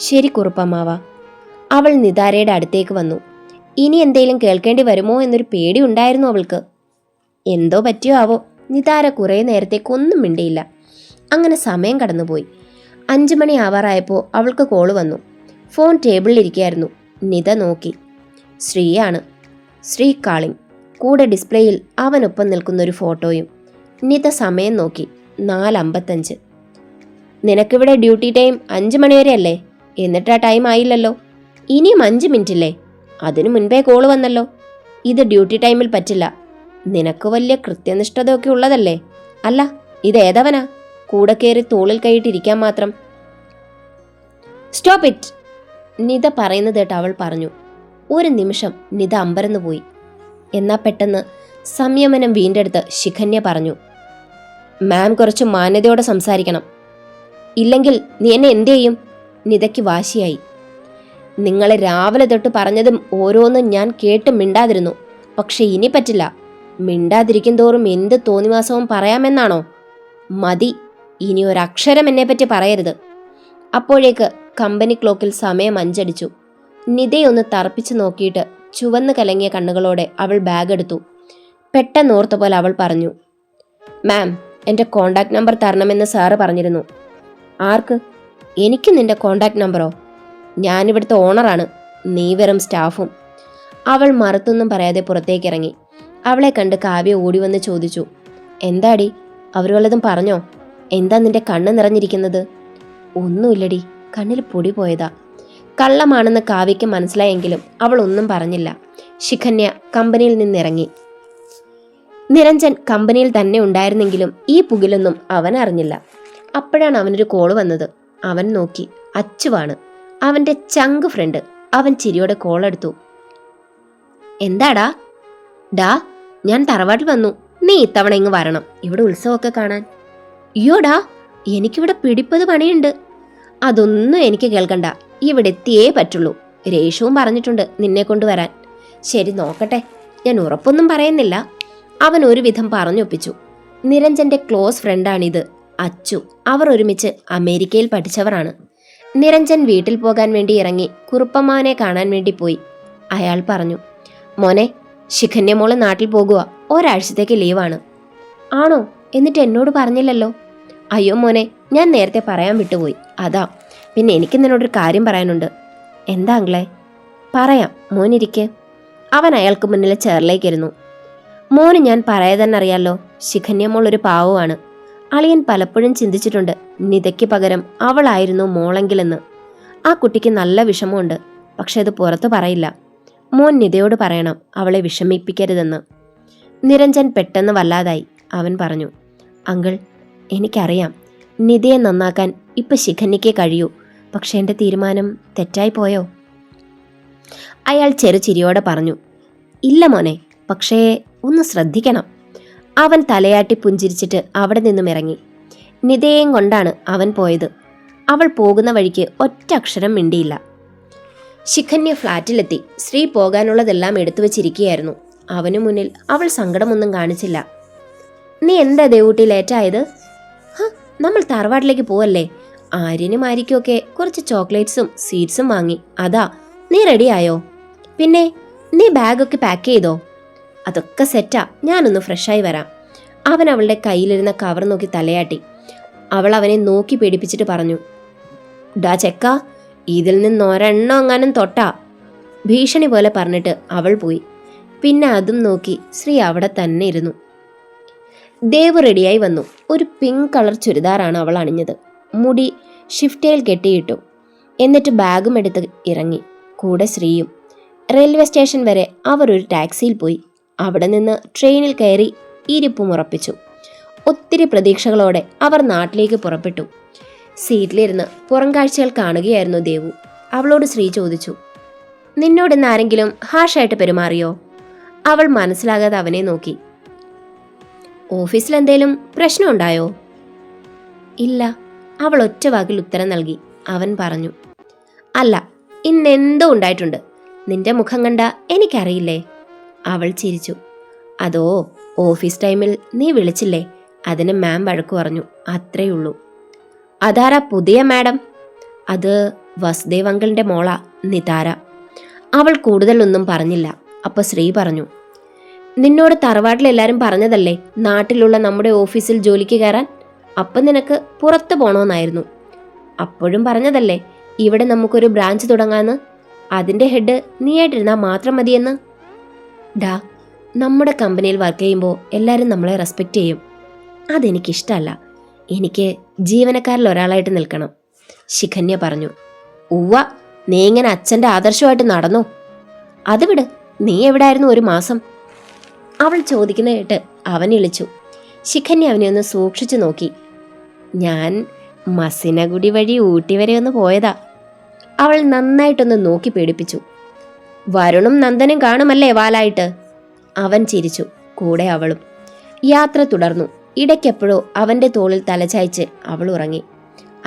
ശരി കുറുപ്പമ്മാവ. അവൾ നിതാരയുടെ അടുത്തേക്ക് വന്നു. ഇനി എന്തേലും കേൾക്കേണ്ടി വരുമോ എന്നൊരു പേടി ഉണ്ടായിരുന്നു അവൾക്ക്. എന്തോ പറ്റിയോ ആവോ, നിതാര കുറേ നേരത്തേക്കൊന്നും മിണ്ടിയില്ല. അങ്ങനെ സമയം കടന്നുപോയി. 5 മണി ആവാറായപ്പോൾ അവൾക്ക് കോള് വന്നു. ഫോൺ ടേബിളിലിരിക്കുകയായിരുന്നു. നിത നോക്കി. ശ്രീയാണ്. ശ്രീ കാളിംഗ്. കൂടെ ഡിസ്പ്ലേയിൽ അവനൊപ്പം നിൽക്കുന്നൊരു ഫോട്ടോയും. നിത സമയം നോക്കി. 4:55. നിനക്കിവിടെ ഡ്യൂട്ടി ടൈം 5 മണി വരെ അല്ലേ? എന്നിട്ട് ആ ടൈം ആയില്ലല്ലോ. ഇനിയും 5 മിനിറ്റില്ലേ? അതിനു മുൻപേ കോള് വന്നല്ലോ. ഇത് ഡ്യൂട്ടി ടൈമിൽ പറ്റില്ല. നിനക്ക് വലിയ കൃത്യനിഷ്ഠതയൊക്കെ ഉള്ളതല്ലേ? അല്ല, ഇതേതവനാ കൂടെ കയറി തോളിൽ കൈയിട്ടിരിക്കാൻ മാത്രം? Stop it! നിത പറയുന്നത് കേട്ട് അവൾ പറഞ്ഞു. ഒരു നിമിഷം നിത അമ്പരന്നു പോയി. എന്നാ പെട്ടെന്ന് സംയമനം വീണ്ടെടുത്ത് ശിഖന്യ പറഞ്ഞു, മാം കുറച്ച് മാന്യതയോടെ സംസാരിക്കണം. ഇല്ലെങ്കിൽ നീ എന്നെ എന്തു ചെയ്യും? നിതയ്ക്ക് വാശിയായി. നിങ്ങളെ രാവിലെ തൊട്ട് പറഞ്ഞതും ഓരോന്നും ഞാൻ കേട്ട് മിണ്ടാതിരുന്നു. പക്ഷെ ഇനി പറ്റില്ല. മിണ്ടാതിരിക്കും തോറും എന്ത് തോന്നിവാസവും പറയാമെന്നാണോ? മതി, ഇനി ഒരക്ഷരം എന്നെപ്പറ്റി പറയരുത്. അപ്പോഴേക്ക് കമ്പനി ക്ലോക്കിൽ സമയം 5 അടിച്ചു. നിതയൊന്ന് തറപ്പിച്ചു നോക്കിയിട്ട് ചുവന്ന് കലങ്ങിയ കണ്ണുകളോടെ അവൾ ബാഗ് എടുത്തു. പെട്ടെന്നോർത്ത പോലെ അവൾ പറഞ്ഞു, മാം, എൻ്റെ കോണ്ടാക്ട് നമ്പർ തരണമെന്ന് സാറ് പറഞ്ഞിരുന്നു. ആർക്ക്? എനിക്ക് നിന്റെ കോണ്ടാക്ട് നമ്പറോ? ഞാനിവിടുത്തെ ഓണറാണ്, നീ വെറും സ്റ്റാഫും. അവൾ മറുത്തൊന്നും പറയാതെ പുറത്തേക്കിറങ്ങി. അവളെ കണ്ട് കാവ്യ ഓടി വന്ന് ചോദിച്ചു, എന്താടി, അവർ വല്ലതും പറഞ്ഞോ? എന്താ നിന്റെ കണ്ണ് നിറഞ്ഞിരിക്കുന്നത്? ഒന്നുമില്ലടി, കണ്ണിൽ പൊടി പോയതാ. കള്ളമാണെന്ന് കാവ്യയ്ക്ക് മനസ്സിലായെങ്കിലും അവൾ ഒന്നും പറഞ്ഞില്ല. ശിഖന്യ കമ്പനിയിൽ നിന്നിറങ്ങി. നിരഞ്ജൻ കമ്പനിയിൽ തന്നെ ഉണ്ടായിരുന്നെങ്കിലും ഈ പുകിലൊന്നും അവൻ അറിഞ്ഞില്ല. അപ്പോഴാണ് അവനൊരു കോള് വന്നത്. അവൻ നോക്കി. അച്ചുവാണ്, അവൻ്റെ ചങ്ക് ഫ്രണ്ട്. അവൻ ചിരിയോടെ കോളെടുത്തു. എന്താടാ? ഡാ, ഞാൻ തറവാട്ടിൽ വന്നു. നീ ഇത്തവണ ഇങ്ങ് വരണം, ഇവിടെ ഉത്സവമൊക്കെ കാണാൻ. അയ്യോടാ, എനിക്കിവിടെ പിടിപ്പത് പണിയുണ്ട്. അതൊന്നും എനിക്ക് കേൾക്കണ്ട, ഇവിടെ എത്തിയേ പറ്റുള്ളൂ. രേഷവും പറഞ്ഞിട്ടുണ്ട് നിന്നെ കൊണ്ടുവരാൻ. ശരി, നോക്കട്ടെ, ഞാൻ ഉറപ്പൊന്നും പറയുന്നില്ല. അവൻ ഒരുവിധം പറഞ്ഞൊപ്പിച്ചു. നിരഞ്ജന്റെ ക്ലോസ് ഫ്രണ്ടാണിത്, അച്ചു. അവർ ഒരുമിച്ച് അമേരിക്കയിൽ പഠിച്ചവരാണ്. നിരഞ്ജൻ വീട്ടിൽ പോകാൻ വേണ്ടി ഇറങ്ങി കുറുപ്പമ്മാവനെ കാണാൻ വേണ്ടി പോയി. അയാൾ പറഞ്ഞു, മോനെ, ശിഖന്യ മോള് നാട്ടിൽ പോകുക, ഒരാഴ്ചത്തേക്ക് ലീവാണ്. ആണോ? എന്നിട്ട് എന്നോട് പറഞ്ഞില്ലല്ലോ. അയ്യോ മോനെ, ഞാൻ നേരത്തെ പറയാൻ വിട്ടുപോയി, അതാ. പിന്നെ എനിക്ക് നിന്നോടൊരു കാര്യം പറയാനുണ്ട്. എന്താ അങ്കിളെ? പറയാം, മോനിരിക്കെ. അവൻ അയാൾക്ക് മുന്നിൽ ചെയറിലേക്കിരുന്നു. മോന് ഞാൻ പറയാതെ തന്നെ അറിയാലോ, ശിഖന്യ മോൾ ഒരു പാവമാണ്. അളിയൻ പലപ്പോഴും ചിന്തിച്ചിട്ടുണ്ട് നിതയ്ക്ക് പകരം അവളായിരുന്നു മോളെങ്കിലെന്ന്. ആ കുട്ടിക്ക് നല്ല വിഷമമുണ്ട്, പക്ഷെ അത് പുറത്തു പറയില്ല. മോൻ നിതയോട് പറയണം അവളെ വിഷമിപ്പിക്കരുതെന്ന്. നിരഞ്ജൻ പെട്ടെന്ന് വല്ലാതായി. അവൻ പറഞ്ഞു, അങ്കിൾ, എനിക്കറിയാം നിതയെ നന്നാക്കാൻ ഇപ്പൊ ശിഖന്യയ്ക്കേ കഴിയൂ. പക്ഷെ എൻ്റെ തീരുമാനം തെറ്റായി പോയോ? അയാൾ ചെറുചിരിയോടെ പറഞ്ഞു, ഇല്ല മോനെ, പക്ഷേ ഒന്ന് ശ്രദ്ധിക്കണം. അവൻ തലയാട്ടി പുഞ്ചിരിച്ചിട്ട് അവിടെ നിന്നും ഇറങ്ങി. നിതയെയും കൊണ്ടാണ് അവൻ പോയത്. അവൾ പോകുന്ന വഴിക്ക് ഒറ്റ അക്ഷരം മിണ്ടിയില്ല. ശിഖന്യ ഫ്ലാറ്റിലെത്തി. ശ്രീ പോകാനുള്ളതെല്ലാം എടുത്തു വച്ചിരിക്കുകയായിരുന്നു. അവനു മുന്നിൽ അവൾ സങ്കടമൊന്നും കാണിച്ചില്ല. നീ എന്താ ദേവൂട്ടി ലേറ്റായത്? നമ്മൾ തറവാട്ടിലേക്ക് പോവല്ലേ? ആര്യനും ആര്യയ്ക്കൊക്കെ കുറച്ച് ചോക്ലേറ്റ്സും സ്വീറ്റ്സും വാങ്ങി. അതാ. നീ റെഡിയായോ? പിന്നെ നീ ബാഗൊക്കെ പാക്ക് ചെയ്തോ? അതൊക്കെ സെറ്റാ, ഞാനൊന്ന് ഫ്രഷായി വരാം. അവൻ അവളുടെ കയ്യിലിരുന്ന കവർ നോക്കി തലയാട്ടി. അവൾ അവനെ നോക്കി പേടിപ്പിച്ചിട്ട് പറഞ്ഞു, ഡാ ചെക്ക, ഇതിൽ നിന്നൊരെണ്ണം എങ്ങാനും തൊട്ടാ. ഭീഷണി പോലെ പറഞ്ഞിട്ട് അവൾ പോയി. പിന്നെ അതും നോക്കി ശ്രീ അവിടെ തന്നെ ഇരുന്നു. ദേവ് റെഡിയായി വന്നു. ഒരു പിങ്ക് കളർ ചുരിദാറാണ് അവൾ അണിഞ്ഞത്. മുടി ഷിഫ്റ്റയിൽ കെട്ടിയിട്ടു. എന്നിട്ട് ബാഗും എടുത്ത് ഇറങ്ങി. കൂടെ ശ്രീയും. റെയിൽവേ സ്റ്റേഷൻ വരെ അവർ ഒരു ടാക്സിയിൽ പോയി. അവിടെ നിന്ന് ട്രെയിനിൽ കയറി ഇരിപ്പുമുറപ്പിച്ചു. ഒത്തിരി പ്രതീക്ഷകളോടെ അവർ നാട്ടിലേക്ക് പുറപ്പെട്ടു. സീറ്റിലിരുന്ന് പുറം കാഴ്ചകൾ കാണുകയായിരുന്നു ദേവു. അവളോട് ശ്രീ ചോദിച്ചു, നിന്നോട് ഇന്ന് ആരെങ്കിലും ഹാഷായിട്ട് പെരുമാറിയോ? അവൾ മനസ്സിലാകാതെ അവനെ നോക്കി. ഓഫീസിൽ എന്തേലും പ്രശ്നമുണ്ടായോ? ഇല്ല, അവൾ ഒറ്റ വാക്കിൽ ഉത്തരം നൽകി. അവൻ പറഞ്ഞു, അല്ല, ഇന്നെന്തോ ഉണ്ടായിട്ടുണ്ട്. നിന്റെ മുഖം കണ്ട എനിക്കറിയില്ലേ? അവൾ ചിരിച്ചു. അതോ, ഓഫീസ് ടൈമിൽ നീ വിളിച്ചില്ലേ, അതിന് മാം വഴക്കു പറഞ്ഞു, അത്രയുള്ളൂ. അതാരാ പുതിയ മാഡം? അത് വസുദേവ് അങ്കിളിന്റെ മോളാ, നിതാര. അവൾ കൂടുതലൊന്നും പറഞ്ഞില്ല. അപ്പൊ ശ്രീ പറഞ്ഞു, നിന്നോട് തറവാട്ടിലെല്ലാരും പറഞ്ഞതല്ലേ നാട്ടിലുള്ള നമ്മുടെ ഓഫീസിൽ ജോലിക്ക് കയറാൻ? അപ്പം നിനക്ക് പുറത്ത് പോണോന്നായിരുന്നു. അപ്പോഴും പറഞ്ഞതല്ലേ ഇവിടെ നമുക്കൊരു ബ്രാഞ്ച് തുടങ്ങാന്ന്. അതിന്റെ ഹെഡ് നീയായിട്ടിരുന്നാൽ മാത്രം മതിയെന്ന്. ഡാ, നമ്മുടെ കമ്പനിയിൽ വർക്ക് ചെയ്യുമ്പോൾ എല്ലാവരും നമ്മളെ റെസ്പെക്റ്റ് ചെയ്യും. അതെനിക്കിഷ്ടമല്ല. എനിക്ക് ജീവനക്കാരിൽ ഒരാളായിട്ട് നിൽക്കണം. ശിഖന്യ പറഞ്ഞു. ഉവ്വ, നീ ഇങ്ങനെ അച്ഛൻ്റെ ആദർശമായിട്ട് നടന്നോ? അത് വിട്, നീ എവിടായിരുന്നു ഒരു മാസം? അവൾ ചോദിക്കുന്ന കേട്ട് അവൻ ഇളിച്ചു. ശിഖന്യ അവനെ ഒന്ന് സൂക്ഷിച്ചു നോക്കി. ഞാൻ മസിനഗുഡി വഴി ഊട്ടി വരെ ഒന്ന് പോയതാ. അവൾ നന്നായിട്ടൊന്ന് നോക്കി പേടിപ്പിച്ചു. വരുണും നന്ദനും കാണുമല്ലേ വാലായിട്ട്? അവൻ ചിരിച്ചു. കൂടെ അവളും. യാത്ര തുടർന്നു. ഇടയ്ക്കെപ്പോഴോ അവൻ്റെ തോളിൽ തലചായ്ച്ച് അവൾ ഉറങ്ങി.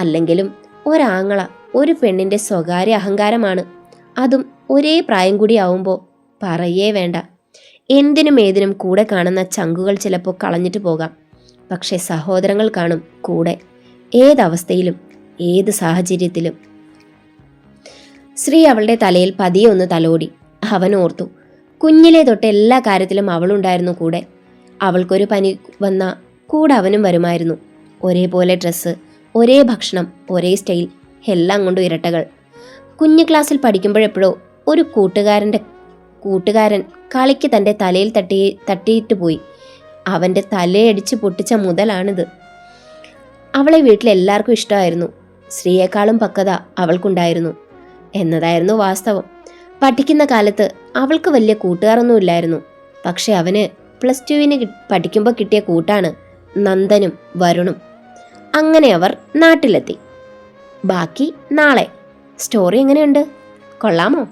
അല്ലെങ്കിലും ഒരാങ്ങള ഒരു പെണ്ണിൻ്റെ സ്വകാര്യ അഹങ്കാരമാണ്. അതും ഒരേ പ്രായം കൂടി ആവുമ്പോൾ പറയേ വേണ്ട. എന്തിനും ഏതിനും കൂടെ കാണുന്ന ചങ്കുകൾ ചിലപ്പോൾ കളഞ്ഞിട്ട് പോകാം. പക്ഷെ സഹോദരങ്ങൾ കാണും കൂടെ, ഏതവസ്ഥയിലും ഏത് സാഹചര്യത്തിലും. ശ്രീ അവളുടെ തലയിൽ പതിയെ ഒന്ന് തലോടി. അവൻ ഓർത്തു, കുഞ്ഞിലെ തൊട്ട് എല്ലാ കാര്യത്തിലും അവളുണ്ടായിരുന്നു കൂടെ. അവൾക്കൊരു പനി വന്ന കൂടെ അവനും വരുമായിരുന്നു. ഒരേപോലെ ഡ്രസ്സ്, ഒരേ ഭക്ഷണം, ഒരേ സ്റ്റൈൽ, എല്ലാം കൊണ്ടും ഇരട്ടകൾ. കുഞ്ഞു ക്ലാസ്സിൽ പഠിക്കുമ്പോഴെപ്പോഴോ ഒരു കൂട്ടുകാരൻ കളിക്ക് തൻ്റെ തലയിൽ തട്ടിയിട്ട് പോയി. അവൻ്റെ തലയടിച്ച് പൊട്ടിച്ച മുതലാണിത്. അവളെ വീട്ടിലെല്ലാവർക്കും ഇഷ്ടമായിരുന്നു. ശ്രീയേക്കാളും പക്വത അവൾക്കുണ്ടായിരുന്നു എന്നതായിരുന്നു വാസ്തവം. പഠിക്കുന്ന കാലത്ത് അവൾക്ക് വലിയ കൂട്ടുകാരൊന്നുമില്ലായിരുന്നു. പക്ഷെ അവന് +2 പഠിക്കുമ്പോൾ കിട്ടിയ കൂട്ടാണ് നന്ദനും വരുണും. അങ്ങനെ അവർ നാട്ടിലെത്തി. ബാക്കി നാളെ. സ്റ്റോറി എങ്ങനെയുണ്ട്? കൊള്ളാമോ?